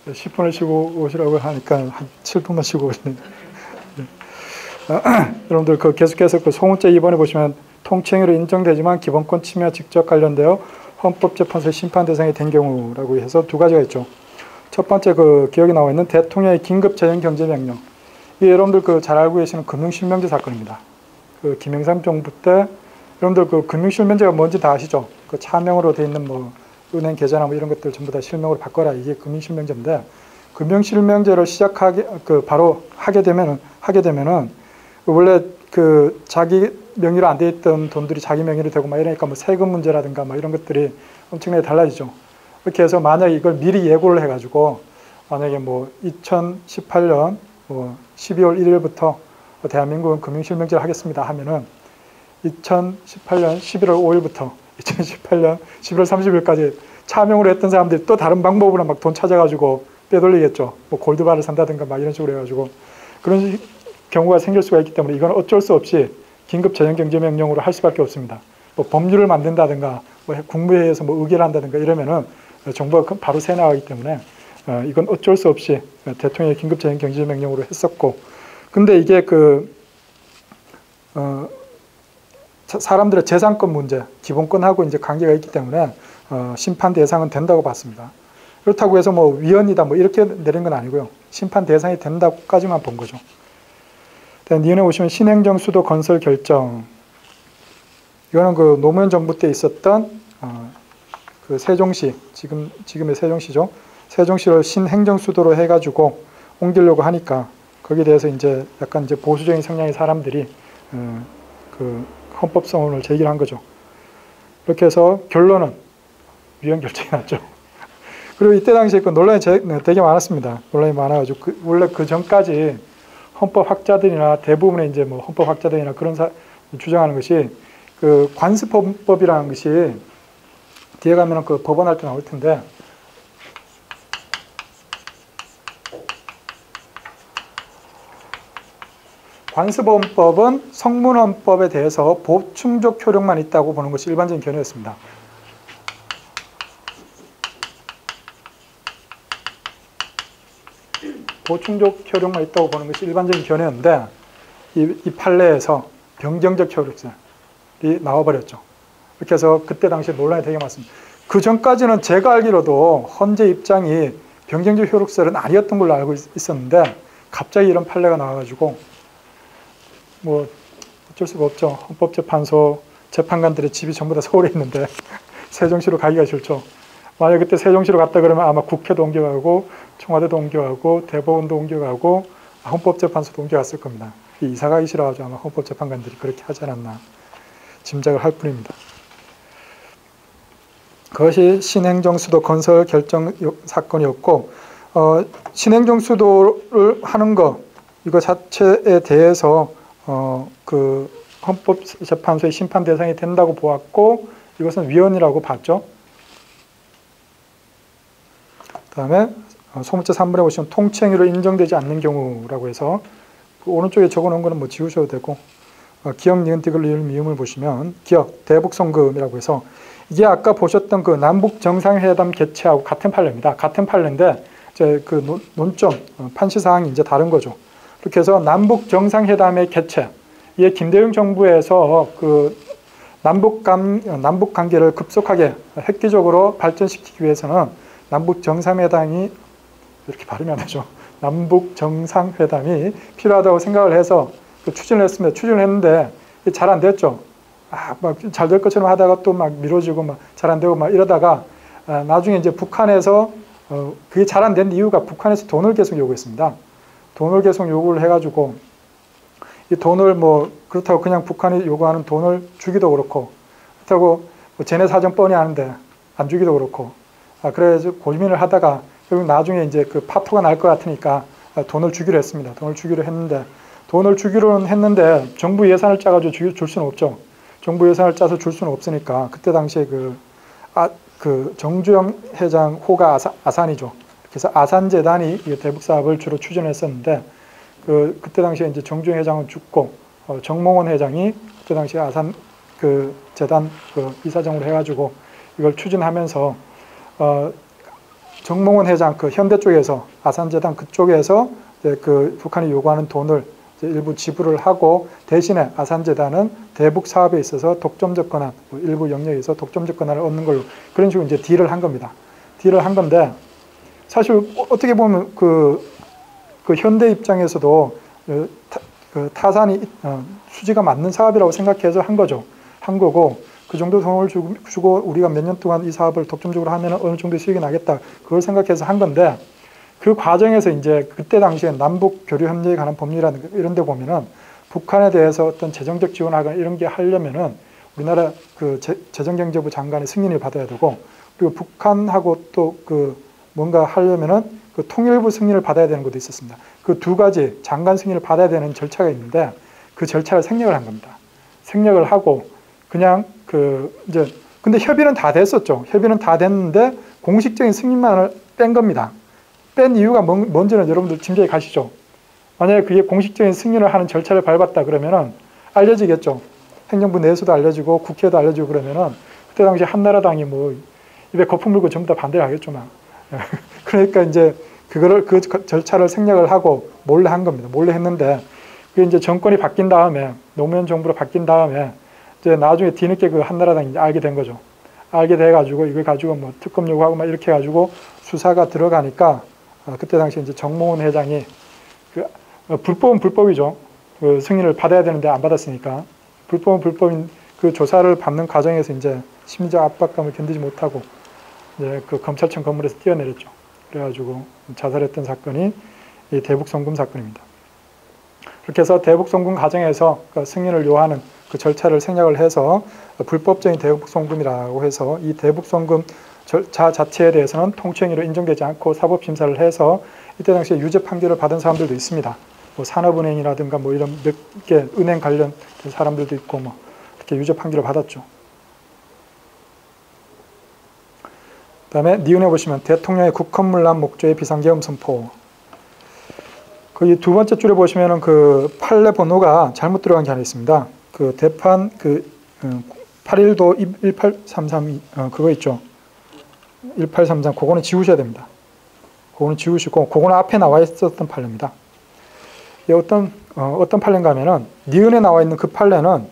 10분을 쉬고 오시라고 하니까 한 7분만 쉬고 오시네요. 여러분들 계속해서 송우죄 2번에 보시면 통치행위로 인정되지만 기본권 침해와 직접 관련되어 헌법재판소의 심판 대상이 된 경우라고 해서 두 가지가 있죠. 첫 번째 기억이 나와 있는 대통령의 긴급 재정 경제 명령. 이게 여러분들 잘 알고 계시는 금융실명제 사건입니다. 김영삼 정부 때 여러분들 금융실명제가 뭔지 다 아시죠? 차명으로 돼 있는 은행 계좌나 이런 것들 전부 다 실명으로 바꿔라. 이게 금융실명제인데, 금융실명제를 바로 하게 되면은 원래 자기 명의로 안 돼 있던 돈들이 자기 명의로 되고 이러니까 세금 문제라든가 이런 것들이 엄청나게 달라지죠. 이렇게 해서 만약에 이걸 미리 예고를 해가지고 만약에 2018년 12월 1일부터 대한민국은 금융실명제를 하겠습니다 하면은 2018년 11월 5일부터 2018년 11월 30일까지 차명으로 했던 사람들이 또 다른 방법으로 돈 찾아가지고 빼돌리겠죠. 골드바를 산다든가 이런 식으로 해가지고 그런 경우가 생길 수가 있기 때문에 이건 어쩔 수 없이 긴급 재정경제명령으로 할 수밖에 없습니다. 법률을 만든다든가 국무회의에서 의결을 한다든가 이러면은 정부가 바로 새 나가기 때문에 이건 어쩔 수 없이 대통령의 긴급 재정경제명령으로 했었고, 근데 이게 사람들의 재산권 문제, 기본권하고 이제 관계가 있기 때문에 심판 대상은 된다고 봤습니다. 그렇다고 해서 위헌이다 이렇게 내린 건 아니고요. 심판 대상이 된다고까지만 본 거죠. 니은에 보시면 신행정 수도 건설 결정. 이거는 노무현 정부 때 있었던 세종시, 지금의 세종시죠. 세종시를 신행정 수도로 해가지고 옮기려고 하니까 거기에 대해서 이제 약간 이제 보수적인 성향의 사람들이 헌법소원을 제기한 거죠. 그렇게 해서 결론은 위헌 결정이 났죠. 그리고 이때 당시에 논란이 되게 많았습니다. 논란이 많아가지고 원래 그 전까지 헌법학자들이나 대부분의 이제 헌법학자들이나 그런 주장하는 것이 관습헌법이라는 것이 뒤에 가면은 법원할 때 나올 텐데, 관습헌법은 성문헌법에 대해서 보충적 효력만 있다고 보는 것이 일반적인 견해였습니다. 보충적 효력만 있다고 보는 것이 일반적인 견해였는데 이 판례에서 변경적 효력설이 나와버렸죠. 이렇게 해서 그때 당시에 논란이 되게 많습니다. 그 전까지는 제가 알기로도 헌재 입장이 변경적 효력설은 아니었던 걸로 알고 있었는데 갑자기 이런 판례가 나와가지고 어쩔 수가 없죠. 헌법재판소 재판관들의 집이 전부 다 서울에 있는데 세종시로 가기가 싫죠. 만약 그때 세종시로 갔다 그러면 아마 국회도 옮겨가고 청와대도 옮겨가고 대법원도 옮겨가고 헌법재판소도 옮겨갔을 겁니다. 이사 가기 싫어가지고 아마 헌법재판관들이 그렇게 하지 않았나 짐작을 할 뿐입니다. 그것이 신행정수도 건설 결정 사건이었고, 신행정수도를 하는 것 이거 자체에 대해서 헌법재판소의 심판 대상이 된다고 보았고 이것은 위헌이라고 봤죠. 그 다음에 소문제 3번에 보시면 통치행위로 인정되지 않는 경우라고 해서 오른쪽에 적어놓은 거는 지우셔도 되고, 기역, 니은, 디귿, 리을, 미음을 보시면 기역, 대북송금이라고 해서 이게 아까 보셨던 남북정상회담 개최하고 같은 판례입니다. 같은 판례인데 이제 논점, 판시사항이 이제 다른 거죠. 그렇게 해서 남북정상회담의 개최, 이게 김대중 정부에서 남북 관계를 급속하게 획기적으로 발전시키기 위해서는 남북정상회담이 이렇게 발음이 안 되죠. 남북정상회담이 필요하다고 생각을 해서 추진을 했습니다. 추진을 했는데 잘 안 됐죠. 잘 될 것처럼 하다가 또 미뤄지고 잘 안 되고 이러다가 나중에 이제 북한에서 그게 잘 안 된 이유가 북한에서 돈을 계속 요구했습니다. 돈을 계속 요구를 해가지고 이 돈을 그렇다고 그냥 북한이 요구하는 돈을 주기도 그렇고, 그렇다고 쟤네 사정 뻔히 아는데 안 주기도 그렇고, 그래서 고민을 하다가 결국 나중에 이제 파토가 날 것 같으니까 돈을 주기로 했습니다. 돈을 주기로 했는데 정부 예산을 짜가지고 줄 수는 없죠. 정부 예산을 짜서 줄 수는 없으니까 그때 당시에 정주영 회장 호가 아산이죠. 그래서 아산재단이 이 대북 사업을 주로 추진했었는데 그때 당시에 이제 정주영 회장은 죽고 정몽원 회장이 그때 당시에 아산 재단 이사장으로 해가지고 이걸 추진하면서 정몽원 회장 그 현대 쪽에서 아산재단 그쪽에서 이제 그 북한이 요구하는 돈을 이제 일부 지불을 하고 대신에 아산재단은 대북 사업에 있어서 독점적 권한, 뭐 일부 영역에서 독점적 권한을 얻는 걸로 그런 식으로 이제 딜을 한 겁니다. 딜을 한 건데 사실 어떻게 보면 그 현대 입장에서도 그 타산이 수지가 맞는 사업이라고 생각해서 한 거죠. 한 거고 그 정도 돈을 주고 우리가 몇 년 동안 이 사업을 독점적으로 하면 어느 정도 수익이 나겠다. 그걸 생각해서 한 건데 그 과정에서 이제 그때 당시에 남북 교류 협력에 관한 법률이라든가 이런 데 보면은 북한에 대해서 어떤 재정적 지원하거나 이런 게 하려면은 우리나라 그 재정경제부 장관의 승인을 받아야 되고 그리고 북한하고 또 그 뭔가 하려면은 그 통일부 승인을 받아야 되는 것도 있었습니다. 그 두 가지 장관 승인을 받아야 되는 절차가 있는데 그 절차를 생략을 한 겁니다. 생략을 하고 그냥 그 이제 근데 협의는 다 됐었죠. 협의는 다 됐는데 공식적인 승인만을 뺀 겁니다. 뺀 이유가 뭔지는 여러분들 짐작이 가시죠. 만약에 그게 공식적인 승인을 하는 절차를 밟았다 그러면은 알려지겠죠. 행정부 내에서도 알려지고 국회에도 알려지고 그러면은 그때 당시 한나라당이 뭐 입에 거품 물고 전부 다 반대를 하겠죠. 그러니까 이제 그거를 그 절차를 생략을 하고 몰래 한 겁니다. 몰래 했는데 그게 이제 정권이 바뀐 다음에 노무현 정부로 바뀐 다음에 이제 나중에 뒤늦게 그 한나라당이 이제 알게 된 거죠. 알게 돼 가지고 이걸 가지고 뭐 특검 요구하고 막 이렇게 해 가지고 수사가 들어가니까 그때 당시 이제 정몽원 회장이 그 불법은 불법이죠. 그 승인을 받아야 되는데 안 받았으니까 불법은 불법인 그 조사를 받는 과정에서 이제 심리적 압박감을 견디지 못하고 이제 그 검찰청 건물에서 뛰어내렸죠. 그래가지고 자살했던 사건이 이 대북송금 사건입니다. 그렇게 해서 대북송금 과정에서 그 승인을 요하는 그 절차를 생략을 해서 불법적인 대북송금이라고 해서 이 대북송금 절차 자체에 대해서는 통치행위로 인정되지 않고 사법심사를 해서 이때 당시에 유죄 판결을 받은 사람들도 있습니다. 뭐 산업은행이라든가 뭐 이런 몇 개 은행 관련 사람들도 있고 뭐 이렇게 유죄 판결을 받았죠. 그다음에 니은에 보시면 대통령의 국헌문란 목조의 비상계엄 선포. 그 두 번째 줄에 보시면은 그 판례 번호가 잘못 들어간 게 하나 있습니다. 그 대판 그 81도 1833 그거 있죠. 1833 그거는 지우셔야 됩니다. 그거는 지우시고 그거는 앞에 나와 있었던 판례입니다. 이게 어떤 판례인가 하면은 니은에 나와 있는 그 판례는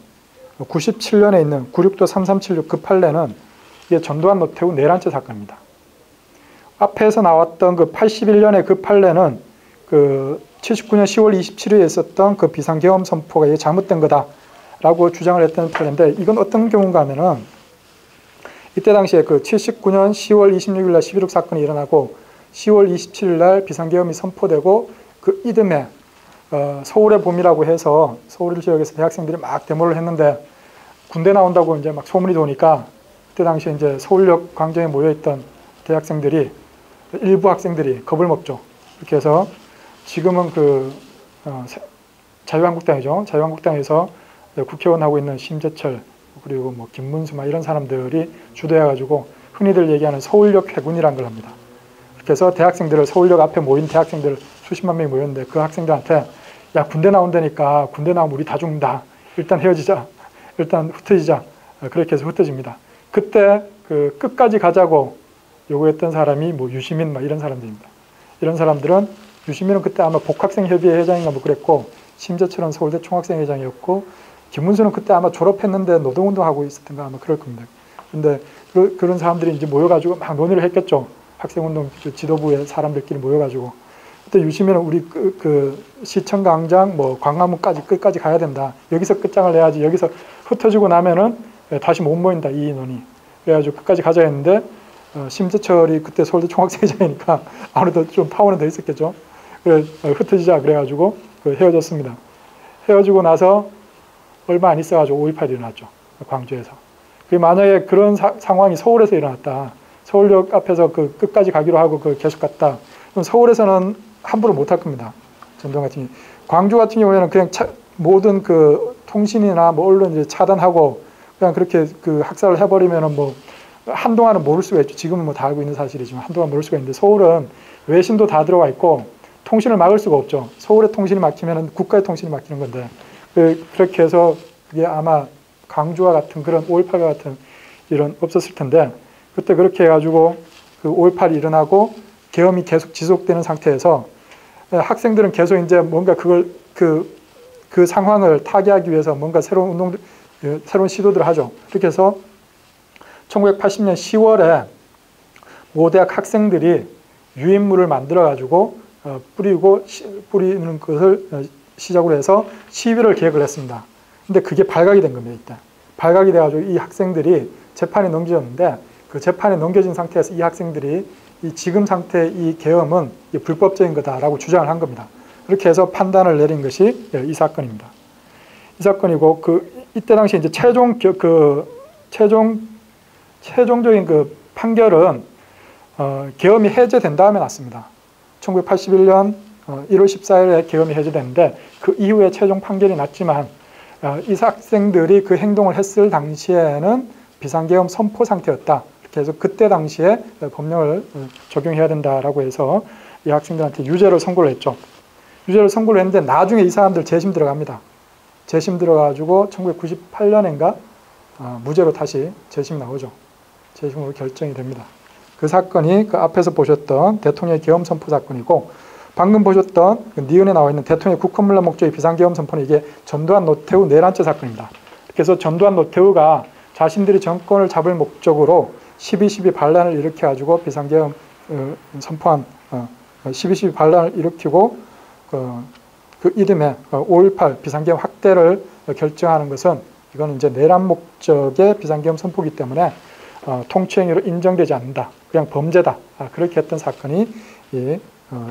97년에 있는 96도 3376 그 판례는 이게 전두환 노태우 내란죄 사건입니다. 앞에서 나왔던 그 81년의 그 판례는 그 79년 10월 27일에 있었던 그 비상계엄 선포가 이게 잘못된 거다라고 주장을 했던 판례인데 이건 어떤 경우인가 하면은 이때 당시에 그 79년 10월 26일 날 11.6 사건이 일어나고 10월 27일 날 비상계엄이 선포되고 그 이듬해 서울의 봄이라고 해서 서울 지역에서 대학생들이 막 데모를 했는데 군대 나온다고 이제 막 소문이 도니까 그때 당시에 이제 서울역 광장에 모여있던 대학생들이 일부 학생들이 겁을 먹죠. 이렇게 해서 지금은 그 자유한국당이죠. 자유한국당에서 국회의원 하고 있는 심재철 그리고 뭐 김문수 막 이런 사람들이 주도해가지고 흔히들 얘기하는 서울역 해군이라는 걸 합니다. 그렇게 해서 대학생들을 서울역 앞에 모인 대학생들 수십만 명이 모였는데 그 학생들한테 야 군대 나온다니까 군대 나오면 우리 다 죽는다. 일단 헤어지자. 일단 흩어지자. 그렇게 해서 흩어집니다. 그때 그 끝까지 가자고 요구했던 사람이 뭐 유시민 막 이런 사람들입니다. 이런 사람들은 유시민은 그때 아마 복학생협의회 회장인가 뭐 그랬고 심재철은 서울대 총학생회장이었고 김문수는 그때 아마 졸업했는데 노동운동하고 있었던가 아마 그럴 겁니다. 근데 그런 사람들이 이제 모여가지고 막 논의를 했겠죠. 학생운동 지도부의 사람들끼리 모여가지고 그때 유시민은 우리 그 시청광장 뭐 광화문까지 끝까지 가야 된다. 여기서 끝장을 내야지. 여기서 흩어지고 나면은 다시 못 모인다 이 인원이. 그래가지고 끝까지 가자 했는데 심재철이 그때 서울대 총학생회장이니까 아무래도 좀 파워는 더 있었겠죠. 그래 흩어지자 그래가지고 헤어졌습니다. 헤어지고 나서 얼마 안 있어가지고 5.18이 일어났죠. 광주에서. 그게 만약에 그런 상황이 서울에서 일어났다. 서울역 앞에서 그 끝까지 가기로 하고 그 계속 갔다. 그럼 서울에서는 함부로 못할 겁니다. 전동 같은 경우. 광주 같은 경우에는 그냥 모든 그 통신이나 뭐 언론을 차단하고 그냥 그렇게 그 학살을 해버리면은 뭐 한동안은 모를 수가 있죠. 지금은 뭐 다 알고 있는 사실이지만 한동안 모를 수가 있는데 서울은 외신도 다 들어와 있고 통신을 막을 수가 없죠. 서울의 통신이 막히면은 국가의 통신이 막히는 건데 그렇게 해서 그게 아마 광주와 같은 그런 5.18과 같은 일은 없었을 텐데 그때 그렇게 해가지고 그 5.18이 일어나고 계엄이 계속 지속되는 상태에서 학생들은 계속 이제 뭔가 그걸 그 상황을 타개하기 위해서 뭔가 새로운 운동들, 새로운 시도들을 하죠. 그렇게 해서 1980년 10월에 모대학 학생들이 유인물을 만들어 가지고 뿌리는 것을 시작으로 해서 시위를 계획을 했습니다. 근데 그게 발각이 된 겁니다. 이때 발각이 돼가지고 이 학생들이 재판에 넘겨졌는데, 그 재판에 넘겨진 상태에서 이 학생들이 이 지금 상태의 이 계엄은 불법적인 거다라고 주장을 한 겁니다. 그렇게 해서 판단을 내린 것이 이 사건입니다. 이 사건이고, 이때 당시 이제 최종적인 그 판결은 계엄이 해제된 다음에 났습니다. 1981년 1월 14일에 계엄이 해제됐는데, 그 이후에 최종 판결이 났지만 이 학생들이 그 행동을 했을 당시에는 비상계엄 선포 상태였다. 그래서 그때 당시에 법령을 적용해야 된다라고 해서 이 학생들한테 유죄를 선고를 했죠. 유죄를 선고를 했는데 나중에 이 사람들 재심 들어갑니다. 재심 들어가지고 1998년인가 무죄로 다시 재심 나오죠. 재심으로 결정이 됩니다. 그 사건이 그 앞에서 보셨던 대통령의 계엄 선포 사건이고, 방금 보셨던 그 니은에 나와 있는 대통령의 국헌문란 목적의 비상계엄 선포는 이게 전두환 노태우 내란죄 사건입니다. 그래서 전두환 노태우가 자신들이 정권을 잡을 목적으로 12.12 반란을 일으켜가지고 비상계엄 선포한 12.12 반란을 일으키고 그 이듬해 5.18 비상계엄 확대를 결정하는 것은 이건 이제 내란 목적의 비상계엄 선포이기 때문에 통치행위로 인정되지 않는다. 그냥 범죄다. 그렇게 했던 사건이 이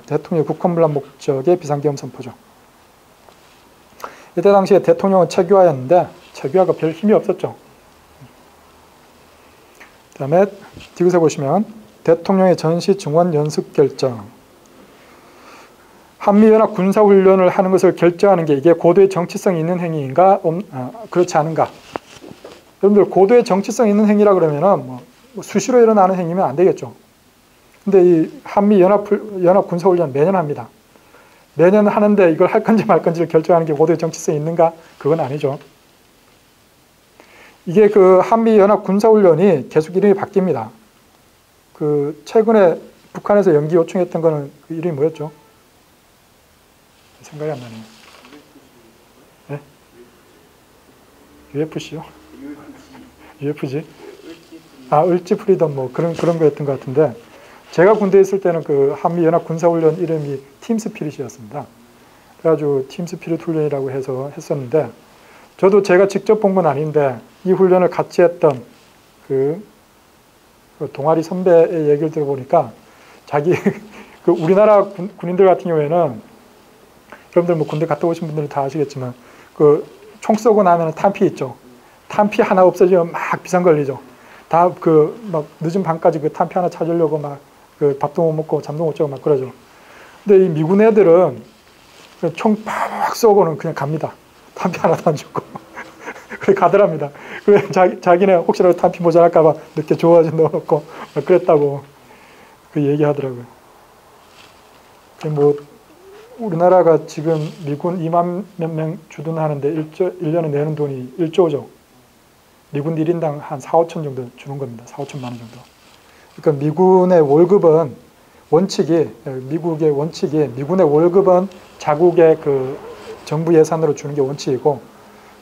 대통령의 국헌문란 목적의 비상계엄 선포죠. 이때 당시에 대통령은 최규하였는데 최규하가 별 힘이 없었죠. 그 다음에 디귿에 보시면 대통령의 전시 증원 연습 결정. 한미연합 군사훈련을 하는 것을 결정하는 게 이게 고도의 정치성이 있는 행위인가 그렇지 않은가. 여러분들 고도의 정치성이 있는 행위라 그러면은 뭐 수시로 일어나는 행위면 안 되겠죠. 근데 이 한미연합 군사훈련 매년 합니다. 매년 하는데 이걸 할 건지 말 건지를 결정하는 게 고도의 정치성이 있는가? 그건 아니죠. 이게 그 한미연합 군사훈련이 계속 이름이 바뀝니다. 그 최근에 북한에서 연기 요청했던 거는 그 이름이 뭐였죠? 생각이 안 나네요. 네? UFC요? UFG? 을지 프리덤 뭐 그런 거였던 것 같은데, 제가 군대에 있을 때는 그 한미연합 군사훈련 이름이 팀스피릿이었습니다. 그래가지고 팀스피릿 훈련이라고 해서 했었는데, 저도 제가 직접 본 건 아닌데 이 훈련을 같이 했던 그 동아리 선배의 얘기를 들어보니까 그 우리나라 군인들 같은 경우에는, 여러분들 뭐 군대 갔다 오신 분들은 다 아시겠지만 그 총 쏘고 나면 탄피 있죠. 탄피 하나 없어지면 막 비상 걸리죠. 다 그 막 늦은 밤까지 그 탄피 하나 찾으려고 막 그 밥도 못 먹고 잠도 못 자고 막 그러죠. 근데 이 미군 애들은 총 팍 쏘고는 그냥 갑니다. 탄피 하나도 안 죽고. 그래 가더랍니다. 그래 자기네 혹시라도 탄피 모자랄까봐 늦게 조화진 넣어놓고 막 그랬다고 그 얘기하더라고요. 뭐 우리나라가 지금 미군 2만 몇 명 주둔하는데 1년에 내는 돈이 1조죠. 미군 1인당 한 4, 5천 정도 주는 겁니다. 4, 5천만 원 정도. 그러니까 미군의 월급은 미국의 원칙이 미군의 월급은 자국의 그 정부 예산으로 주는 게 원칙이고,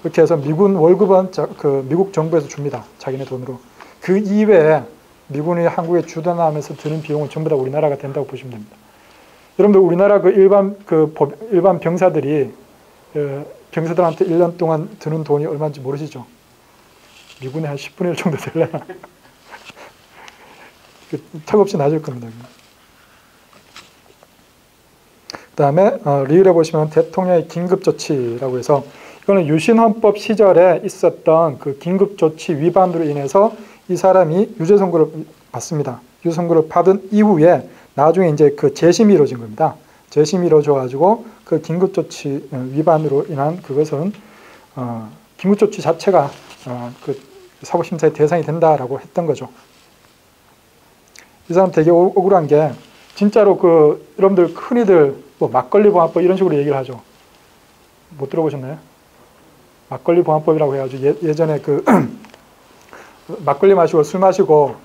그렇게 해서 미군 월급은 그 미국 정부에서 줍니다. 자기네 돈으로. 그 이외에 미군이 한국에 주둔하면서 드는 비용은 전부 다 우리나라가 된다고 보시면 됩니다. 여러분들 우리나라 그 일반 병사들이 병사들한테 1년 동안 드는 돈이 얼마인지 모르시죠? 미군의 한 10분의 1 정도 될래나? 턱없이 낮을 겁니다. 그 다음에 리을에 보시면 대통령의 긴급조치라고 해서, 이거는 유신헌법 시절에 있었던 그 긴급조치 위반으로 인해서 이 사람이 유죄 선고를 받습니다. 유죄 선고를 받은 이후에 나중에 이제 그 재심이 이루어진 겁니다. 재심이 이루어져가지고 그 긴급조치 위반으로 인한 그것은 긴급조치 자체가 그 사법심사의 대상이 된다라고 했던 거죠. 이 사람 되게 억울한 게, 진짜로 그 여러분들 흔히들 뭐 막걸리 보안법 이런 식으로 얘기를 하죠. 못 들어보셨나요? 막걸리 보안법이라고 해가지고 예전에 그 막걸리 마시고 술 마시고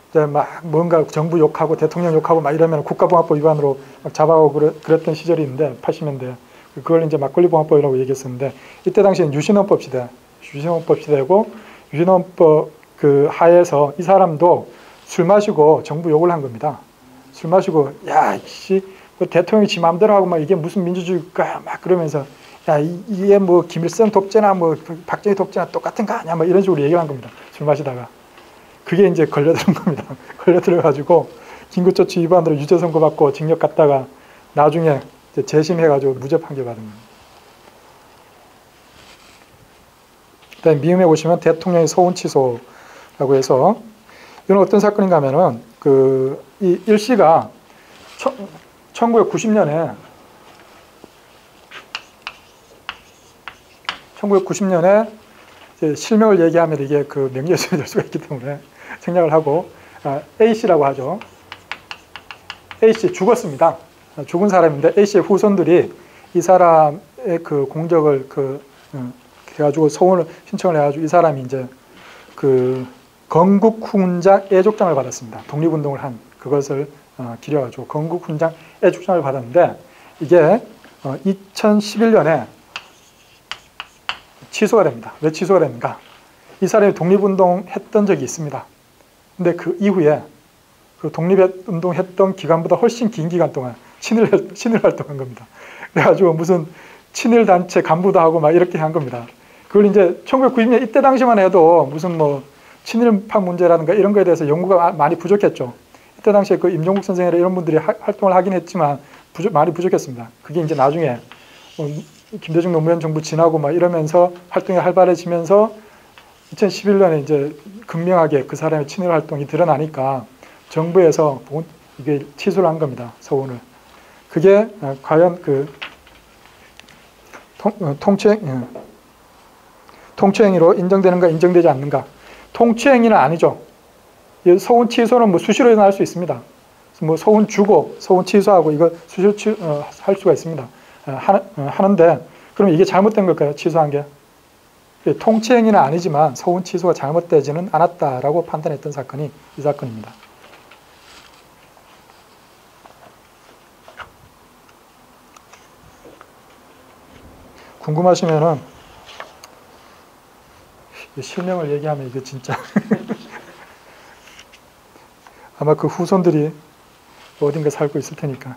이제 막 뭔가 정부 욕하고 대통령 욕하고 막 이러면 국가봉화법 위반으로 막 잡아오고 그랬던 시절이 있는데 80년대 그걸 이제 막걸리봉화법이라고 얘기했었는데 이때 당시엔 유신헌법 시대고 유신헌법 그 하에서 이 사람도 술 마시고 정부 욕을 한 겁니다. 술 마시고 야씨 대통령이 지 마음대로 하고 막 이게 무슨 민주주의가 막 그러면서 야 이게 뭐 김일성 독재나 뭐 박정희 독재나 똑같은 거 아니야 막 이런 식으로 얘기한 겁니다. 술 마시다가 그게 이제 걸려드는 겁니다. 걸려들어가지고 긴급조치 위반으로 유죄 선고받고 징역 갔다가 나중에 이제 재심해가지고 무죄 판결 받은 겁니다. 그다음에 미음에 보시면 대통령의 소원 취소라고 해서 이건 어떤 사건인가 하면은 이 일씨가 1990년에 실명을 얘기하면 이게 그 명예훼손이 될 수가 있기 때문에 생략을 하고 A씨라고 하죠. A씨 죽었습니다. 죽은 사람인데 A씨의 후손들이 이 사람의 그 공적을 해가지고 소원을 신청을 해가지고 이 사람이 이제 그 건국훈장 애족장을 받았습니다. 독립운동을 한 그것을 기려가지고 건국훈장 애족장을 받았는데 이게 2011년에 취소가 됩니다. 왜 취소가 됩니까? 이 사람이 독립운동 했던 적이 있습니다. 근데 그 이후에 그 독립운동 했던 기간보다 훨씬 긴 기간 동안 친일 활동한 겁니다. 그래가지고 무슨 친일 단체 간부도 하고 막 이렇게 한 겁니다. 그걸 이제 1990년 이때 당시만 해도 무슨 뭐 친일파 문제라든가 이런 거에 대해서 연구가 많이 부족했죠. 이때 당시에 그 임종국 선생이나 이런 분들이 활동을 하긴 했지만 많이 부족했습니다. 그게 이제 나중에 김대중 노무현 정부 지나고 막 이러면서 활동이 활발해지면서 2011년에 이제 극명하게 그 사람의 친일 활동이 드러나니까 정부에서 이게 취소를 한 겁니다. 서원을. 그게 과연 그 통치행위로 인정되는가 인정되지 않는가. 통치행위는 아니죠. 서원 취소는 뭐 수시로 일어날 수 있습니다. 뭐 서원 주고 서원 취소하고 이거 수시로 할 수가 있습니다. 하는데 그럼 이게 잘못된 걸까요? 취소한 게? 통치행위는 아니지만 서원 취소가 잘못되지는 않았다라고 판단했던 사건이 이 사건입니다. 궁금하시면은 실명을 얘기하면 이게 진짜 아마 그 후손들이 어딘가 살고 있을 테니까.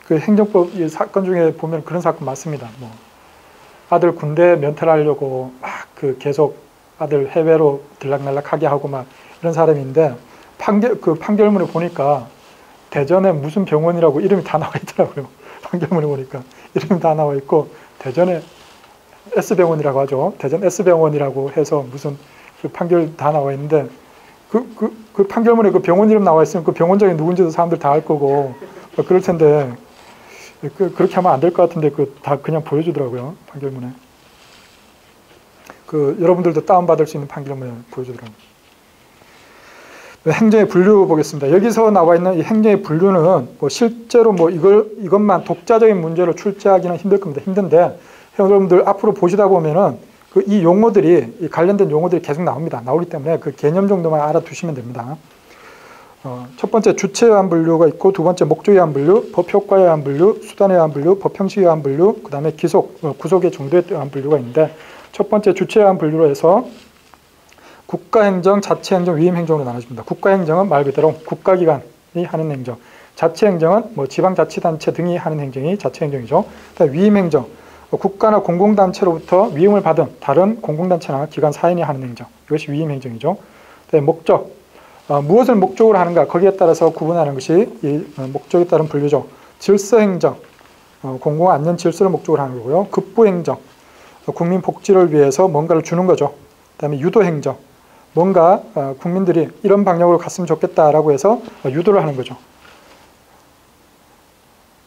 그 행정법 사건 중에 보면 그런 사건 많습니다. 뭐 아들 군대 면탈하려고 막 그 계속 아들 해외로 들락날락하게 하고 막 이런 사람인데 그 판결문을 보니까 대전에 무슨 병원이라고 이름이 다 나와 있더라고요. 판결문을 보니까 이름이 다 나와 있고 대전에 S병원이라고 하죠. 대전 S병원이라고 해서 무슨 그 판결 다 나와 있는데 그 판결문에 그 병원 이름 나와 있으면 그 병원장이 누군지도 사람들 다 알 거고 그럴 텐데 그렇게 하면 안 될 것 같은데 다 그냥 보여주더라고요. 판결문에. 여러분들도 다운받을 수 있는 판결문에 보여주더라고요. 행정의 분류 보겠습니다. 여기서 나와 있는 이 행정의 분류는 뭐 실제로 뭐 이것만 독자적인 문제로 출제하기는 힘들 겁니다. 힘든데 여러분들 앞으로 보시다 보면은 이 용어들이 이 관련된 용어들이 계속 나옵니다. 나오기 때문에 그 개념 정도만 알아두시면 됩니다. 첫 번째 주체에 의한 분류가 있고 두 번째 목적에 의한 분류, 법효과에 의한 분류, 수단에 의한 분류, 법형식에 의한 분류, 그 다음에 구속의 정도에 의한 분류가 있는데 첫 번째 주체에 의한 분류로 해서 국가행정, 자치행정, 위임행정으로 나눠집니다. 국가행정은 말 그대로 국가기관이 하는 행정, 자치행정은 뭐 지방자치단체 등이 하는 행정이 자치행정이죠. 그다음에 위임행정, 국가나 공공단체로부터 위임을 받은 다른 공공단체나 기관 사인이 하는 행정, 이것이 위임행정이죠. 그다음에 목적, 무엇을 목적으로 하는가 거기에 따라서 구분하는 것이 이 목적에 따른 분류죠. 질서행정, 공공 안전 질서를 목적으로 하는 거고요. 급부행정, 국민 복지를 위해서 뭔가를 주는 거죠. 그다음에 유도행정, 뭔가 국민들이 이런 방향으로 갔으면 좋겠다라고 해서 유도를 하는 거죠.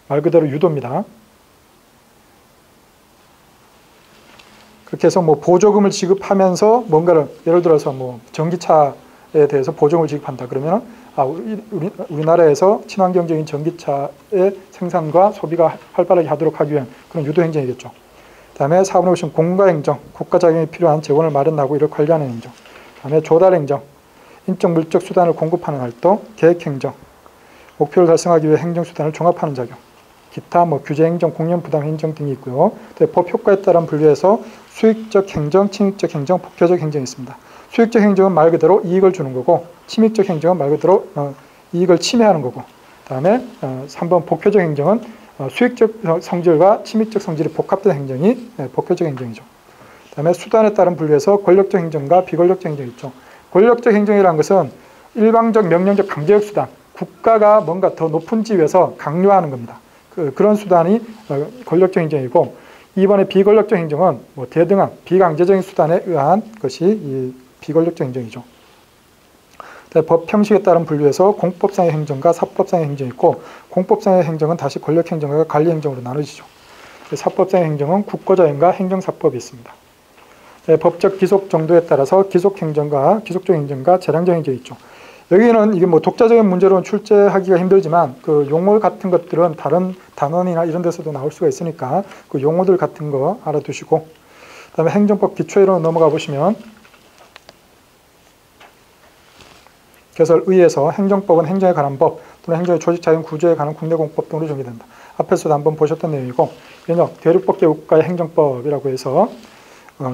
말 그대로 유도입니다. 그렇게 해서 뭐 보조금을 지급하면서 뭔가를 예를 들어서 뭐 전기차에 대해서 보조금을 지급한다 그러면 우리나라에서 친환경적인 전기차의 생산과 소비가 활발하게 하도록 하기 위한 그런 유도행정이겠죠. 그 다음에 4번에 보시면 공가행정, 국가자금이 필요한 재원을 마련하고 이를 관리하는 행정. 그 다음에 조달행정, 인적 물적 수단을 공급하는 활동, 계획행정, 목표를 달성하기 위해 행정수단을 종합하는 작용, 기타 규제행정, 공연부담 행정 등이 있고요. 법 효과에 따른 분류해서 수익적 행정, 침익적 행정, 복효적 행정이 있습니다. 수익적 행정은 말 그대로 이익을 주는 거고, 침익적 행정은 말 그대로 이익을 침해하는 거고, 다음에 3번 복효적 행정은 수익적 성질과 침익적 성질이 복합된 행정이 복효적 행정이죠. 다음에 수단에 따른 분류해서 권력적 행정과 비권력적 행정이 있죠. 권력적 행정이라는 것은 일방적, 명령적, 강제적 수단, 국가가 뭔가 더 높은 지위에서 강요하는 겁니다. 그런 수단이 권력적 행정이고, 이번에 비권력적 행정은 대등한 비강제적인 수단에 의한 것이 이 비권력적 행정이죠. 법 형식에 따른 분류해서 공법상의 행정과 사법상의 행정이 있고, 공법상의 행정은 다시 권력 행정과 관리 행정으로 나눠지죠. 사법상의 행정은 국고자연과 행정사법이 있습니다. 법적 기속 정도에 따라서 기속 행정과 기속적 행정과 재량적 행정이 있죠. 여기는 이게 독자적인 문제로는 출제하기가 힘들지만 그 용어 같은 것들은 다른 단원이나 이런 데서도 나올 수가 있으니까 그 용어들 같은 거 알아두시고, 그다음에 행정법 기초이론 넘어가 보시면 개설의에서 행정법은 행정에 관한 법 또는 행정의 조직 자연 구조에 관한 국내공법 등으로 정의된다. 앞에서도 한번 보셨던 내용이고, 연역 대륙법계국가의 행정법이라고 해서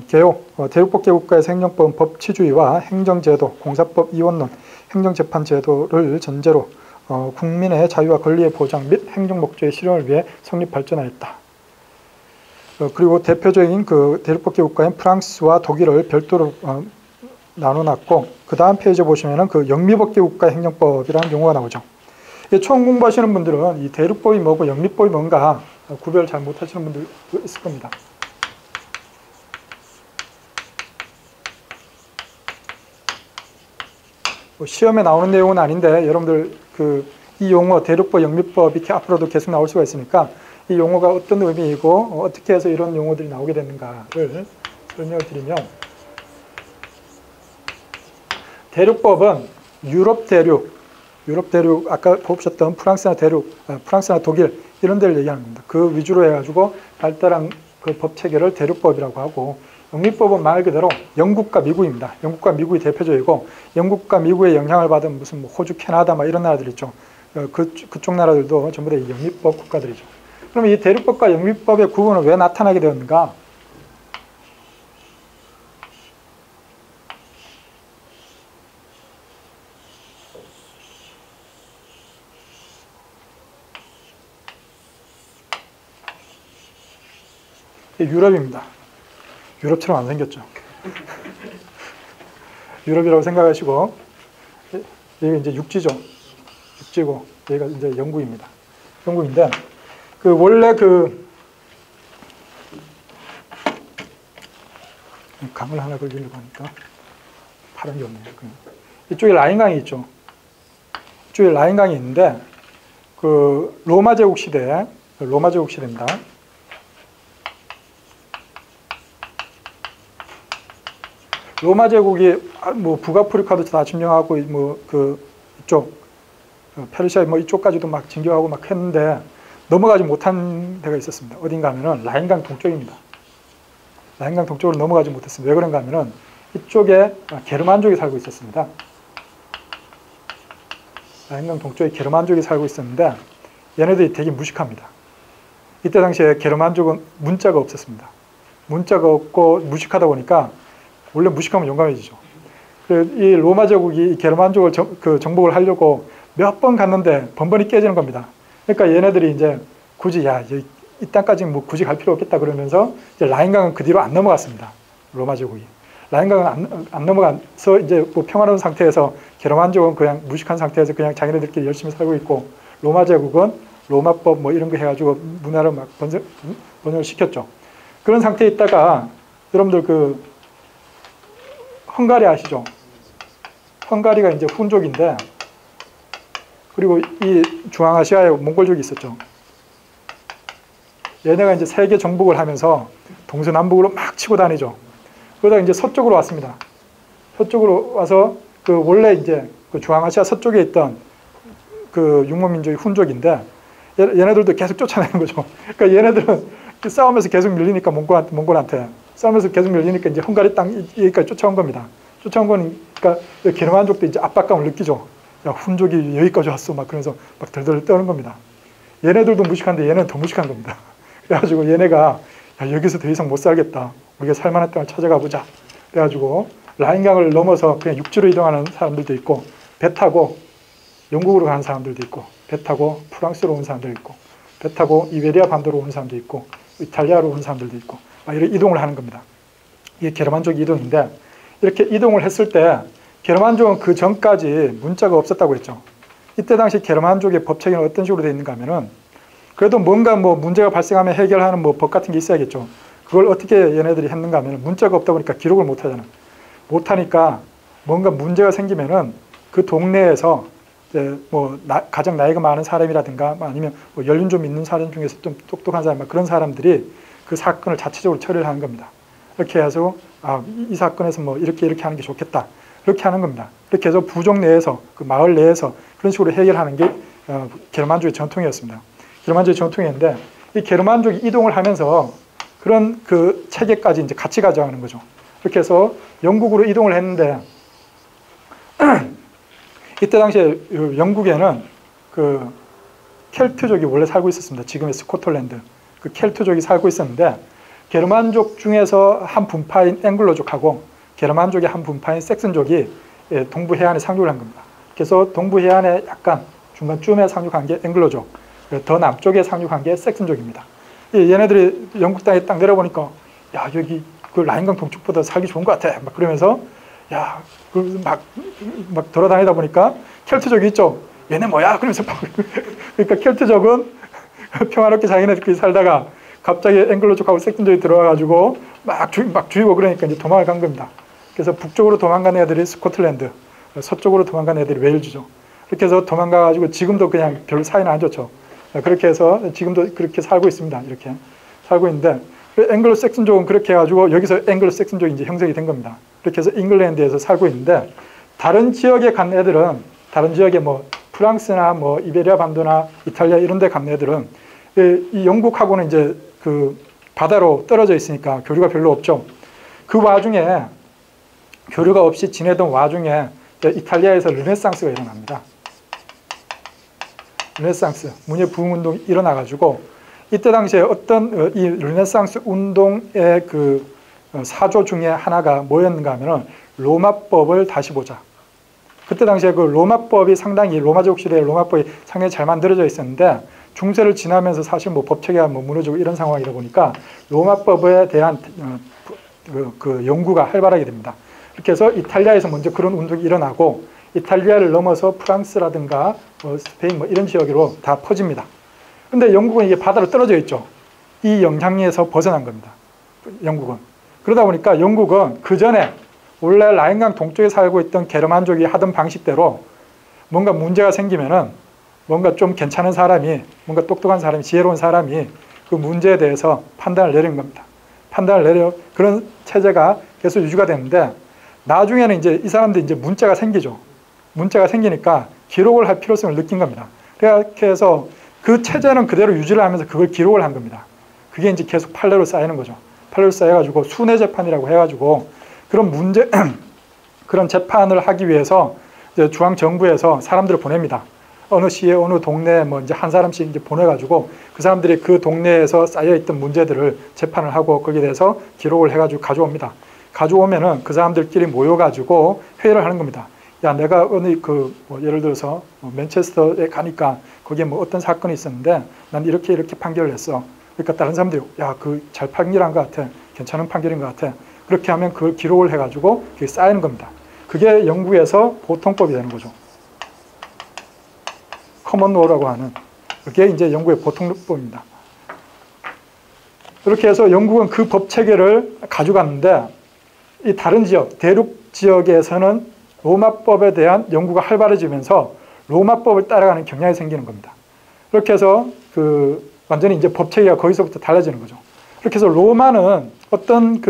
개요 대륙법계국가에서 행정법은 법치주의와 행정제도, 공사법 이원론, 행정재판제도를 전제로 국민의 자유와 권리의 보장 및 행정목적의 실현을 위해 성립 발전하였다. 그리고 대표적인 그 대륙법계국가인 프랑스와 독일을 별도로 나눠놨고, 그 다음 페이지에 보시면은 그 영미법계국가의 행정법이라는 용어가 나오죠. 처음 공부하시는 분들은 이 대륙법이 뭐고 영미법이 뭔가 구별 잘 못하시는 분들 있을 겁니다. 시험에 나오는 내용은 아닌데 여러분들 이 용어 대륙법, 영미법 이렇게 앞으로도 계속 나올 수가 있으니까 이 용어가 어떤 의미이고 어떻게 해서 이런 용어들이 나오게 됐는가를 설명을 드리면, 대륙법은 유럽 대륙 아까 보셨던 프랑스나 프랑스나 독일 이런 데를 얘기하는 겁니다. 그 위주로 해가지고 발달한 그 법 체계를 대륙법이라고 하고, 영미법은 말 그대로 영국과 미국입니다. 영국과 미국이 대표적이고, 영국과 미국의 영향을 받은 무슨 호주, 캐나다 이런 나라들 있죠. 그쪽 나라들도 전부 다 영미법 국가들이죠. 그러면 이 대륙법과 영미법의 구분은 왜 나타나게 되었는가? 유럽입니다. 유럽처럼 안 생겼죠. 유럽이라고 생각하시고, 여기가 이제 육지죠. 육지고, 여기가 이제 영국입니다. 영국인데, 원래 강을 하나 걸리려고 하니까 파란 게 없네요. 이쪽에 라인강이 있죠. 이쪽에 라인강이 있는데, 로마 제국 시대입니다. 로마 제국이 북아프리카도 다 점령하고 이쪽 페르시아 이쪽까지도 막 진격하고 막 했는데 넘어가지 못한 데가 있었습니다. 어딘가 하면은 라인강 동쪽입니다. 라인강 동쪽으로 넘어가지 못했습니다. 왜 그런가 하면은 이쪽에 게르만족이 살고 있었습니다. 라인강 동쪽에 게르만족이 살고 있었는데 얘네들이 되게 무식합니다. 이때 당시에 게르만족은 문자가 없었습니다. 문자가 없고 무식하다 보니까, 원래 무식하면 용감해지죠. 이 로마 제국이 게르만족을 정복을 하려고 몇 번 갔는데 번번이 깨지는 겁니다. 그러니까 얘네들이 이제 굳이 이 땅까지 굳이 갈 필요 없겠다 그러면서 이제 라인강은 그 뒤로 안 넘어갔습니다. 로마 제국이 라인강은 안 넘어가서 이제 평화로운 상태에서 게르만족은 그냥 무식한 상태에서 그냥 자기네들끼리 열심히 살고 있고, 로마 제국은 로마법 이런 거 해가지고 문화를 막 번영을 시켰죠. 그런 상태에 있다가 여러분들 헝가리 아시죠? 헝가리가 이제 훈족인데, 그리고 이 중앙아시아에 몽골족이 있었죠. 얘네가 이제 세계 정복을 하면서 동서남북으로 막 치고 다니죠. 그러다가 이제 서쪽으로 왔습니다. 서쪽으로 와서 원래 이제 중앙아시아 서쪽에 있던 융모민족이 훈족인데, 얘네들도 계속 쫓아내는 거죠. 그러니까 얘네들은 싸우면서 계속 밀리니까 몽골한테 싸우면서 계속 밀리니까 이제 헝가리 땅 여기까지 쫓아온 겁니다. 쫓아온 건, 그러니까 게르만족도 이제 압박감을 느끼죠. 야, 훈족이 여기까지 왔어. 막 그러면서 막 덜덜 떠는 겁니다. 얘네들도 무식한데 얘는 더 무식한 겁니다. 그래가지고 얘네가 야, 여기서 더 이상 못 살겠다. 우리가 살만한 땅을 찾아가 보자. 그래가지고 라인강을 넘어서 그냥 육지로 이동하는 사람들도 있고, 배 타고 영국으로 가는 사람들도 있고, 배 타고 프랑스로 온 사람들도 있고, 배 타고 이베리아 반도로 온 사람도 있고, 이탈리아로 온 사람들도 있고, 막 이렇게 이동을 하는 겁니다. 이게 게르만족 이동인데, 이렇게 이동을 했을 때 게르만족은 그 전까지 문자가 없었다고 했죠. 이때 당시 게르만족의 법체계는 어떤 식으로 되어 있는가 하면은, 그래도 뭔가 뭐 문제가 발생하면 해결하는 뭐 법 같은 게 있어야겠죠. 그걸 어떻게 얘네들이 했는가 하면 문자가 없다 보니까 기록을 못 하잖아. 못 하니까 뭔가 문제가 생기면은 그 동네에서 이제 뭐 가장 나이가 많은 사람이라든가 아니면 뭐 연륜 좀 있는 사람 중에서 좀 똑똑한 사람, 그런 사람들이 그 사건을 자체적으로 처리를 하는 겁니다. 이렇게 해서 이 사건에서 뭐 이렇게 하는 게 좋겠다. 그렇게 하는 겁니다. 이렇게 해서 부족 내에서, 그 마을 내에서 그런 식으로 해결하는 게 게르만족의 전통이었습니다. 게르만족의 전통이었는데, 이 게르만족이 이동을 하면서 그런 그 체계까지 이제 같이 가져가는 거죠. 이렇게 해서 영국으로 이동을 했는데, 이때 당시에 영국에는 그 켈트족이 원래 살고 있었습니다. 지금의 스코틀랜드. 그 켈트족이 살고 있었는데, 게르만족 중에서 한 분파인 앵글로족하고 게르만족의 한 분파인 섹슨족이 동부 해안에 상륙을 한 겁니다. 그래서 동부 해안에 약간 중간쯤에 상륙한 게 앵글로족, 더 남쪽에 상륙한 게 섹슨족입니다. 얘네들이 영국 땅에 딱 내려보니까 야, 여기 그 라인강 동쪽보다 살기 좋은 것 같아. 막 그러면서 야, 막 돌아다니다 보니까 켈트족이 있죠. 얘네 뭐야? 그러면서 그러니까 켈트족은 평화롭게 자기네들끼리 살다가 갑자기 앵글로족하고 섹슨족이 들어와가지고 막 죽이고 그러니까 이제 도망을 간 겁니다. 그래서 북쪽으로 도망간 애들이 스코틀랜드, 서쪽으로 도망간 애들이 웨일즈죠. 그렇게 해서 도망가가지고 지금도 그냥 별로 사이는 안 좋죠. 그렇게 해서 지금도 그렇게 살고 있습니다. 이렇게 살고 있는데, 앵글로 섹슨족은 그렇게 해가지고 여기서 앵글로 섹슨족이 이제 형성이 된 겁니다. 그렇게 해서 잉글랜드에서 살고 있는데, 다른 지역에 간 애들은, 다른 지역에 뭐 프랑스나 뭐 이베리아 반도나 이탈리아 이런 데 간 애들은 이 영국하고는 이제 그 바다로 떨어져 있으니까 교류가 별로 없죠. 그 와중에 교류가 없이 지내던 와중에 이탈리아에서 르네상스가 일어납니다. 르네상스, 문예 부흥운동이 일어나가지고, 이때 당시에 어떤 이 르네상스 운동의 그 사조 중에 하나가 뭐였는가 하면은 로마법을 다시 보자. 그때 당시에 그 로마법이 상당히, 로마제국 시대의 로마법이 상당히 잘 만들어져 있었는데, 중세를 지나면서 사실 뭐 법체계가 뭐 무너지고 이런 상황이다 보니까 로마법에 대한 그 연구가 활발하게 됩니다. 이렇게 해서 이탈리아에서 먼저 그런 운동이 일어나고, 이탈리아를 넘어서 프랑스라든가 스페인 뭐 이런 지역으로 다 퍼집니다. 근데 영국은 이게 바다로 떨어져 있죠. 이 영향에서 벗어난 겁니다. 영국은. 그러다 보니까 영국은 그 전에 원래 라인강 동쪽에 살고 있던 게르만족이 하던 방식대로 뭔가 문제가 생기면은 뭔가 좀 괜찮은 사람이, 뭔가 똑똑한 사람이, 지혜로운 사람이 그 문제에 대해서 판단을 내리는 겁니다. 판단을 내려, 그런 체제가 계속 유지가 되는데, 나중에는 이제 이 사람들이 이제 문제가 생기죠. 문제가 생기니까 기록을 할 필요성을 느낀 겁니다. 그렇게 해서 그 체제는 그대로 유지를 하면서 그걸 기록을 한 겁니다. 그게 이제 계속 판례로 쌓이는 거죠. 판례로 쌓여가지고 순회 재판이라고 해가지고 그런 문제, 그런 재판을 하기 위해서 이제 중앙 정부에서 사람들을 보냅니다. 어느 시에 어느 동네에 뭐 이제 한 사람씩 이제 보내가지고 그 사람들이 그 동네에서 쌓여있던 문제들을 재판을 하고 거기에 대해서 기록을 해가지고 가져옵니다. 가져오면은 그 사람들끼리 모여가지고 회의를 하는 겁니다. 야, 내가 어느 뭐 예를 들어서 맨체스터에 가니까 거기에 뭐 어떤 사건이 있었는데 난 이렇게 판결을 했어. 그러니까 다른 사람들이 야, 그 잘 판결한 것 같아. 괜찮은 판결인 것 같아. 그렇게 하면 그걸 기록을 해가지고 그게 쌓이는 겁니다. 그게 영국에서 보통법이 되는 거죠. 커먼로라고 하는, 그게 이제 영국의 보통법입니다. 그렇게 해서 영국은 그 법 체계를 가져갔는데, 이 다른 지역, 대륙 지역에서는 로마법에 대한 연구가 활발해지면서 로마법을 따라가는 경향이 생기는 겁니다. 그렇게 해서 완전히 이제 법 체계가 거기서부터 달라지는 거죠. 그렇게 해서 로마는 어떤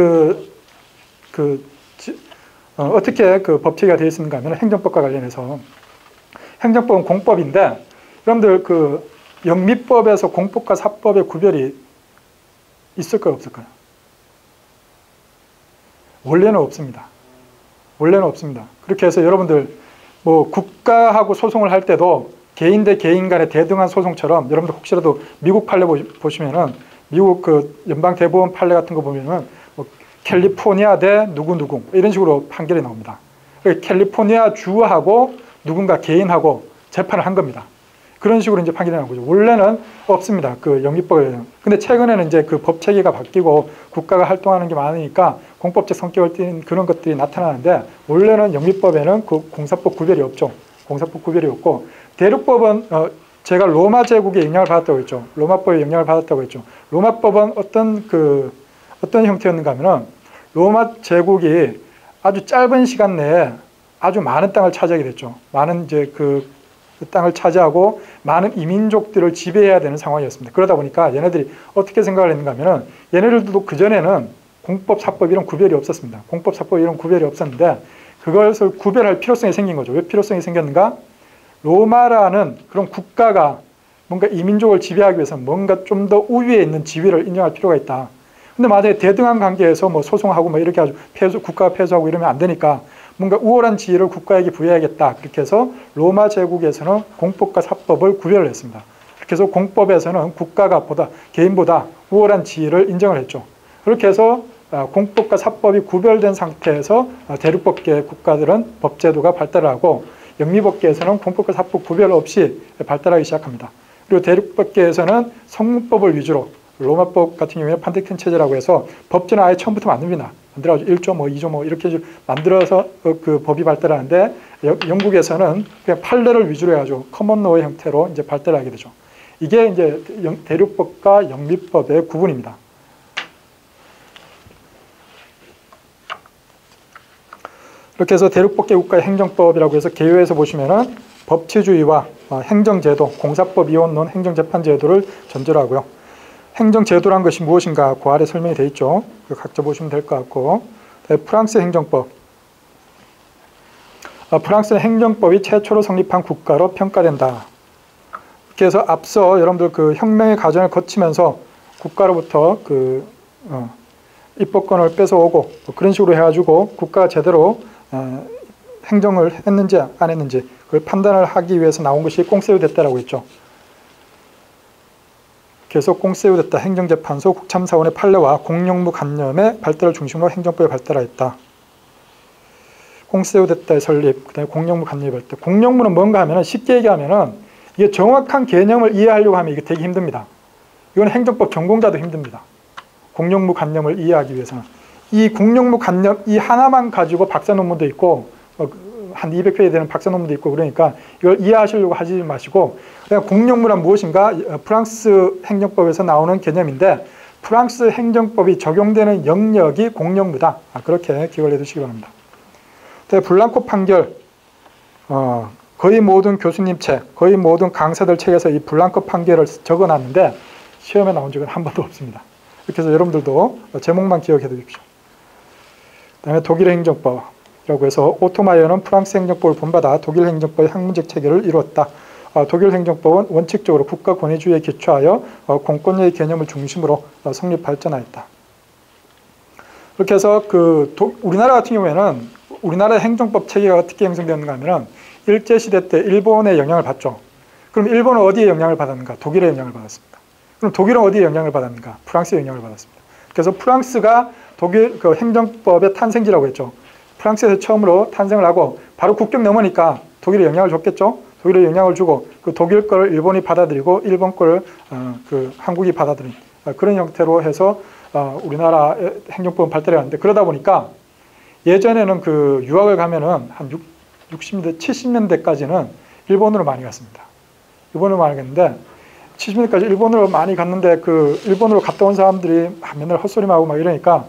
어떻게 그 법 체계가 되어 있는가 하면 행정법과 관련해서, 행정법은 공법인데, 여러분들 그 영미법에서 공법과 사법의 구별이 있을까요, 없을까요? 원래는 없습니다. 원래는 없습니다. 그렇게 해서 여러분들 뭐 국가하고 소송을 할 때도 개인 대 개인 간의 대등한 소송처럼 여러분들 혹시라도 미국 판례 보시면은 미국 그 연방 대법원 판례 같은 거 보면은 뭐 캘리포니아 대 누구 이런 식으로 판결이 나옵니다. 캘리포니아 주하고 누군가 개인하고 재판을 한 겁니다. 그런 식으로 이제 판결이 나온 거죠. 원래는 없습니다. 그 영미법에는. 근데 최근에는 이제 그 법 체계가 바뀌고 국가가 활동하는 게 많으니까 공법적 성격을 띠는 그런 것들이 나타나는데 원래는 영미법에는 그 공사법 구별이 없죠. 공사법 구별이 없고 대륙법은 제가 로마 제국의 영향을 받았다고 했죠. 로마법의 영향을 받았다고 했죠. 로마법은 어떤 형태였는가 하면은 로마 제국이 아주 짧은 시간 내에 아주 많은 땅을 차지하게 됐죠. 많은 이제 그 땅을 차지하고 많은 이민족들을 지배해야 되는 상황이었습니다. 그러다 보니까 얘네들이 어떻게 생각을 했는가 하면은 얘네들도 그전에는 공법, 사법 이런 구별이 없었습니다. 공법, 사법 이런 구별이 없었는데 그것을 구별할 필요성이 생긴 거죠. 왜 필요성이 생겼는가? 로마라는 그런 국가가 뭔가 이민족을 지배하기 위해서 뭔가 좀 더 우위에 있는 지위를 인정할 필요가 있다. 근데 만약에 대등한 관계에서 뭐 소송하고 뭐 이렇게 아주 국가가 패소하고 이러면 안 되니까 뭔가 우월한 지위를 국가에게 부여해야겠다. 그렇게 해서 로마 제국에서는 공법과 사법을 구별을 했습니다. 그렇게 해서 공법에서는 국가가 개인보다 우월한 지위를 인정을 했죠. 그렇게 해서 공법과 사법이 구별된 상태에서 대륙법계 국가들은 법제도가 발달을 하고 영미법계에서는 공법과 사법 구별 없이 발달하기 시작합니다. 그리고 대륙법계에서는 성문법을 위주로 로마법 같은 경우에 판택된 체제라고 해서 법제는 아예 처음부터 만듭니다. 만들어가지고 1조 뭐 2조 뭐 이렇게 만들어서 그 법이 발달하는데 영국에서는 그냥 판례를 위주로 해가지고 커먼로의 형태로 이제 발달하게 되죠. 이게 이제 대륙법과 영미법의 구분입니다. 이렇게 해서 대륙법계 국가의 행정법이라고 해서 개요에서 보시면은 법치주의와 행정제도, 공사법 이원론, 행정재판제도를 전제로 하고요. 행정제도란 것이 무엇인가 그 아래 설명이 되어 있죠. 각자 보시면 될 것 같고 프랑스 행정법. 프랑스는 행정법이 최초로 성립한 국가로 평가된다. 이렇게 해서 앞서 여러분들 그 혁명의 과정을 거치면서 국가로부터 그 입법권을 뺏어오고 그런 식으로 해가지고 국가가 제대로 행정을 했는지 안 했는지 그걸 판단을 하기 위해서 나온 것이 꽁세우됐다라고 했죠. 계속 꽁세우됐다. 행정재판소, 국참사원의 판례와 공용무 관념의 발달을 중심으로 행정법이 발달하였다. 꽁세우됐다의 설립, 그 다음에 공용무 관념의 발달. 공용무는 뭔가 하면 쉽게 얘기하면 이게 정확한 개념을 이해하려고 하면 이게 되게 힘듭니다. 이건 행정법 전공자도 힘듭니다. 공용무 관념을 이해하기 위해서는. 이 공용무 관념 이 하나만 가지고 박사 논문도 있고 한 200페이지 되는 박사 논문도 있고 그러니까 이걸 이해하시려고 하지 마시고 그냥 공용무란 무엇인가 프랑스 행정법에서 나오는 개념인데 프랑스 행정법이 적용되는 영역이 공용무다. 그렇게 기억을 해두시기 바랍니다. 블랑코 판결 거의 모든 교수님 책, 거의 모든 강사들 책에서 이 블랑코 판결을 적어놨는데 시험에 나온 적은 한 번도 없습니다. 이렇게 해서 여러분들도 제목만 기억해 두십시오. 그 다음에 독일 행정법이라고 해서 오토마이어는 프랑스 행정법을 본받아 독일 행정법의 학문적 체계를 이루었다. 독일 행정법은 원칙적으로 국가 권위주의에 기초하여 공권력의 개념을 중심으로 성립 발전하였다. 그렇게 해서 우리나라 같은 경우에는 우리나라의 행정법 체계가 어떻게 형성되었는가 하면 일제시대 때 일본의 영향을 받죠. 그럼 일본은 어디에 영향을 받았는가? 독일의 영향을 받았습니다. 그럼 독일은 어디에 영향을 받았는가? 프랑스의 영향을 받았습니다. 그래서 프랑스가 독일 그 행정법의 탄생지라고 했죠. 프랑스에서 처음으로 탄생을 하고 바로 국경 넘으니까 독일에 영향을 줬겠죠. 독일에 영향을 주고 그 독일 거를 일본이 받아들이고 일본 거를 그 한국이 받아들인 그런 형태로 해서 우리나라 행정법은 발달해 왔는데 그러다 보니까 예전에는 그 유학을 가면은 한 60년대, 70년대까지는 일본으로 많이 갔습니다. 일본으로 많이 갔는데 70년대까지 일본으로 많이 갔는데 그 일본으로 갔다 온 사람들이 맨날 헛소리만 하고 막 이러니까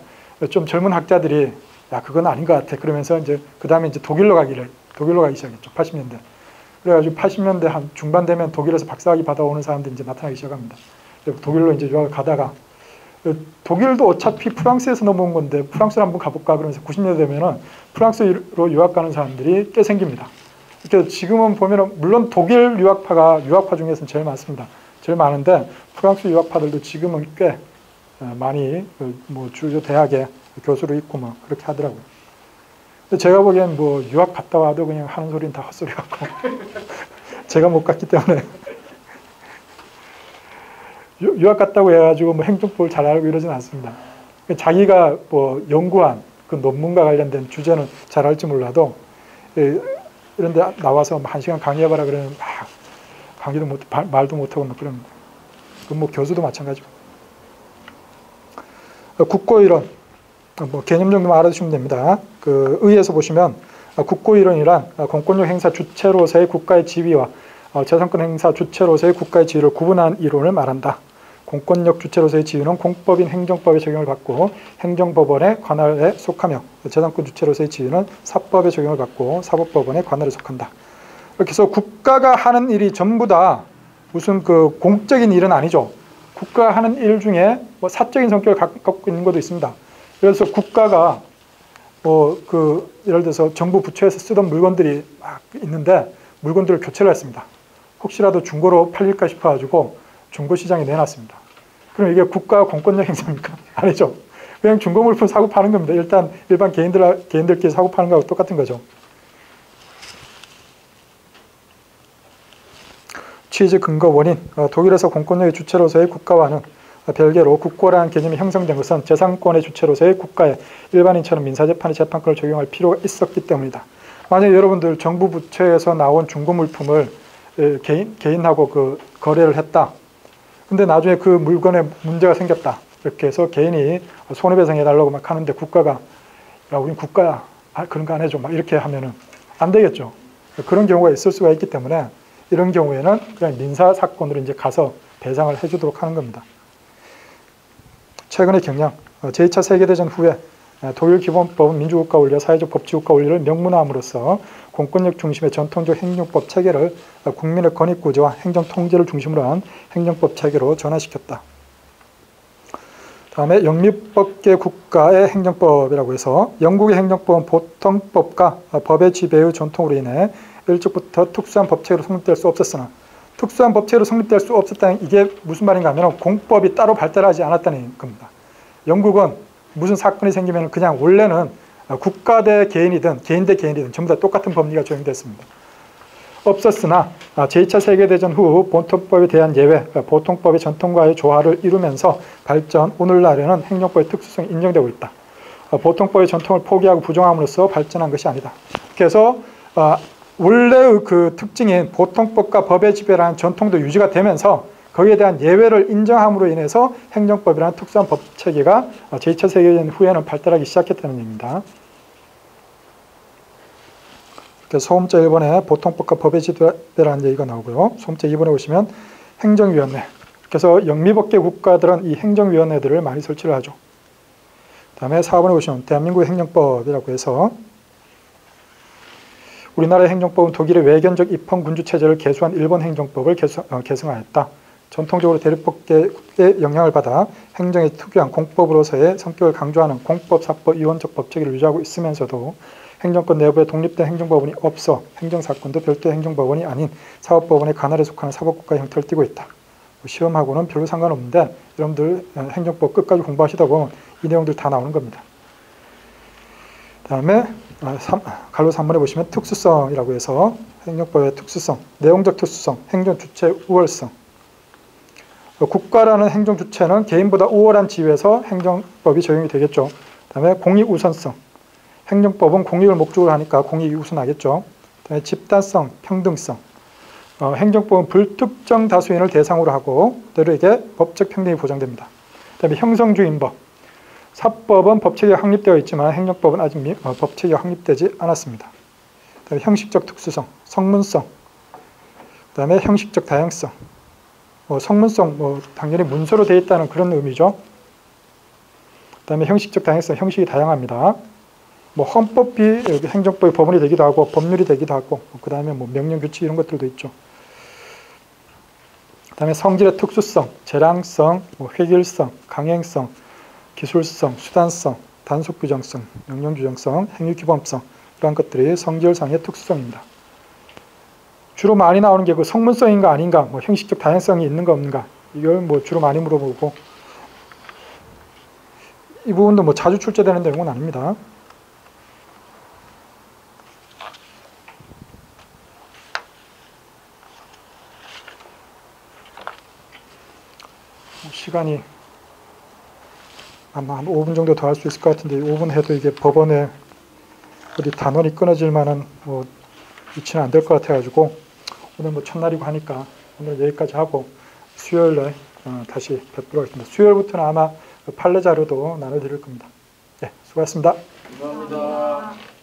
좀 젊은 학자들이 야 그건 아닌 것 같아. 그러면서 이제 그 다음에 이제 독일로 가기 시작했죠. 80년대. 그래가지고 80년대 한 중반 되면 독일에서 박사학위 받아오는 사람들이 이제 나타나기 시작합니다. 독일로 이제 유학을 가다가 독일도 어차피 프랑스에서 넘어온 건데 프랑스로 한번 가볼까 그러면서 90년대 되면은 프랑스로 유학 가는 사람들이 꽤 생깁니다. 그래서 지금은 보면은 물론 독일 유학파 중에서는 제일 많습니다. 제일 많은데 프랑스 유학파들도 지금은 꽤 많이 뭐 주요 대학에 교수로 있고 뭐 그렇게 하더라고요. 제가 보기엔 뭐 유학 갔다 와도 그냥 하는 소리는 다 헛소리 같고 제가 못 갔기 때문에 유학 갔다고 해가지고 뭐 행정법을 잘 알고 이러진 않습니다. 자기가 뭐 연구한 그 논문과 관련된 주제는 잘 알지 몰라도 이런 데 나와서 1시간 강의해봐라 그러면 막 강의도 못, 말도 못하고 막 그럽니다. 뭐 교수도 마찬가지고. 국고이론, 뭐 개념 정도만 알아두시면 됩니다. 그 의에서 보시면 국고이론이란 공권력 행사 주체로서의 국가의 지위와 재산권 행사 주체로서의 국가의 지위를 구분한 이론을 말한다. 공권력 주체로서의 지위는 공법인 행정법의 적용을 받고 행정법원의 관할에 속하며 재산권 주체로서의 지위는 사법의 적용을 받고 사법법원의 관할에 속한다. 이렇게 해서 국가가 하는 일이 전부 다 무슨 그 공적인 일은 아니죠. 국가가 하는 일 중에 뭐 사적인 성격을 갖고 있는 것도 있습니다. 그래서 국가가 뭐 그 예를 들어서 정부 부처에서 쓰던 물건들이 막 있는데 물건들을 교체를 했습니다. 혹시라도 중고로 팔릴까 싶어가지고 중고시장에 내놨습니다. 그럼 이게 국가 공권력 행사입니까? 아니죠. 그냥 중고 물품 사고 파는 겁니다. 일단 일반 개인들끼리 사고 파는 거하고 똑같은 거죠. 취지, 근거, 원인. 독일에서 공권력의 주체로서의 국가와는 별개로 국고라는 개념이 형성된 것은 재산권의 주체로서의 국가에 일반인처럼 민사재판의 재판권을 적용할 필요가 있었기 때문이다. 만약에 여러분들 정부 부처에서 나온 중고 물품을 개인하고 그 거래를 했다. 근데 나중에 그 물건에 문제가 생겼다. 이렇게 해서 개인이 손해배상해달라고 막 하는데 국가가 야, 우린 국가야. 그런 거 안 해줘. 막 이렇게 하면은 안 되겠죠. 그런 경우가 있을 수가 있기 때문에 이런 경우에는 그냥 민사사건으로 이제 가서 배상을 해주도록 하는 겁니다. 최근의 경향, 제2차 세계대전 후에 독일 기본법은 민주국가 원리와 사회적 법치국가 원리를 명문화함으로써 공권력 중심의 전통적 행정법 체계를 국민의 권익구조와 행정통제를 중심으로 한 행정법 체계로 전환시켰다. 다음에 영미법계 국가의 행정법이라고 해서 영국의 행정법은 보통법과 법의 지배의 전통으로 인해 일찍부터 특수한 법체계로 성립될 수 없었으나 특수한 법체계로 성립될 수 없었다는 이게 무슨 말인가 하면 공법이 따로 발달하지 않았다는 겁니다. 영국은 무슨 사건이 생기면 그냥 원래는 국가 대 개인이든 개인 대 개인이든 전부 다 똑같은 법리가 적용됐습니다. 없었으나 제2차 세계대전 후 보통법에 대한 예외, 보통법의 전통과의 조화를 이루면서 발전, 오늘날에는 행정법의 특수성이 인정되고 있다. 보통법의 전통을 포기하고 부정함으로써 발전한 것이 아니다. 그래서 원래의 그 특징인 보통법과 법의 지배라는 전통도 유지가 되면서 거기에 대한 예외를 인정함으로 인해서 행정법이라는 특수한 법체계가 제2차 세계대전 후에는 발달하기 시작했다는 얘기입니다. 소음자 1번에 보통법과 법의 지배라는 얘기가 나오고요. 소음자 2번에 보시면 행정위원회. 그래서 영미법계 국가들은 이 행정위원회들을 많이 설치를 하죠. 그 다음에 4번에 보시면 대한민국의 행정법이라고 해서 우리나라의 행정법은 독일의 외견적 입헌군주체제를 개수한 일본 행정법을 계승하였다. 전통적으로 대립법계의 영향을 받아 행정의 특유한 공법으로서의 성격을 강조하는 공법, 사법, 이원적 법체계를 유지하고 있으면서도 행정권 내부에 독립된 행정법원이 없어 행정사건도 별도의 행정법원이 아닌 사법법원의 관할에 속하는 사법국가의 형태를 띠고 있다. 시험하고는 별로 상관없는데 여러분들 행정법 끝까지 공부하시다 보면 이 내용들 다 나오는 겁니다. 그 다음에 갈로 3번에 보시면 특수성이라고 해서 행정법의 특수성, 내용적 특수성, 행정주체 우월성. 국가라는 행정주체는 개인보다 우월한 지위에서 행정법이 적용이 되겠죠. 그 다음에 공익우선성. 행정법은 공익을 목적으로 하니까 공익이 우선하겠죠. 그 다음에 집단성, 평등성. 행정법은 불특정 다수인을 대상으로 하고 그들에게 법적 평등이 보장됩니다. 그 다음에 형성주임법. 사법은 법체계가 확립되어 있지만 행정법은 아직 법체계가 확립되지 않았습니다. 그 다음에 형식적 특수성, 성문성. 그 다음에 형식적 다양성. 성문성, 당연히 문서로 되어 있다는 그런 의미죠. 그 다음에 형식적 다양성, 형식이 다양합니다. 헌법이 행정법의 법원이 되기도 하고 법률이 되기도 하고 그 다음에 명령 규칙 이런 것들도 있죠. 그 다음에 성질의 특수성, 재량성, 획일성, 강행성, 기술성, 수단성, 단속 규정성, 명령 규정성, 행위 규범성 이러한 것들이 성질상의 특수성입니다. 주로 많이 나오는 게 그 성문성인가 아닌가, 형식적 다양성이 있는가 없는가 이걸 주로 많이 물어보고 이 부분도 자주 출제되는 내용은 아닙니다. 시간이 아마 한 5분 정도 더 할 수 있을 것 같은데 5분 해도 이게 법원에 어디 단원이 끊어질 만한 뭐 위치는 안 될 것 같아가지고 오늘 뭐 첫날이고 하니까 오늘 여기까지 하고 수요일에 다시 뵙도록 하겠습니다. 수요일부터는 아마 판례 자료도 나눠드릴 겁니다. 네, 수고하셨습니다. 감사합니다.